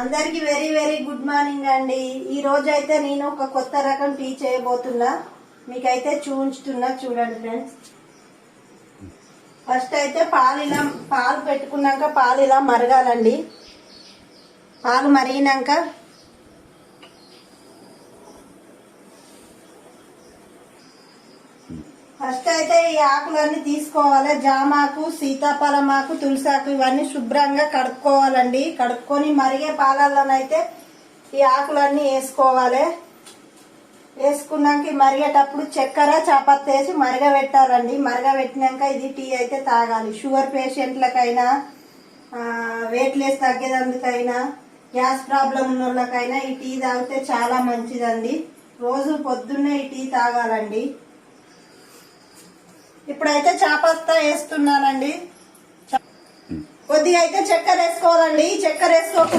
అందరికి very very good morning అండి. ఈ రోజు అయితే నేను ఒక కొత్త రకం టీ చేయబోతున్నా, మీకైతే చూపించుతున్నా. చూడండి ఫ్రెండ్స్, ఫస్ట్ అయితే పాలు పెట్టుకున్నాక పాలు ఇలా మరగాలండి. పాలు మరిగినాక ఫస్ట్ అయితే ఈ ఆకులన్నీ తీసుకోవాలి. జామాకు, సీతాఫలమాకు, తులసాకు ఇవన్నీ శుభ్రంగా కడుక్కోవాలండి. కడుక్కొని మరిగే పాలల్లోనైతే ఈ ఆకులన్నీ వేసుకోవాలి. వేసుకున్నాక మరిగేటప్పుడు చక్కెర, చాపత్తి వేసి మరగబెట్టాలండి. మరగబెట్టినాక ఇది టీ అయితే తాగాలి. షుగర్ పేషెంట్లకైనా, వెయిట్ లెస్ తగ్గేందుకైనా, గ్యాస్ ప్రాబ్లం ఉన్న వాళ్ళకైనా ఈ టీ తాగితే చాలా మంచిదండి. రోజు పొద్దున్నే ఈ టీ తాగాలండి. ఇప్పుడైతే చాపత్తా వేస్తున్నానండి. కొద్దిగా అయితే చక్కెర వేసుకోవాలండి. చక్కెర వేసుకోకుండా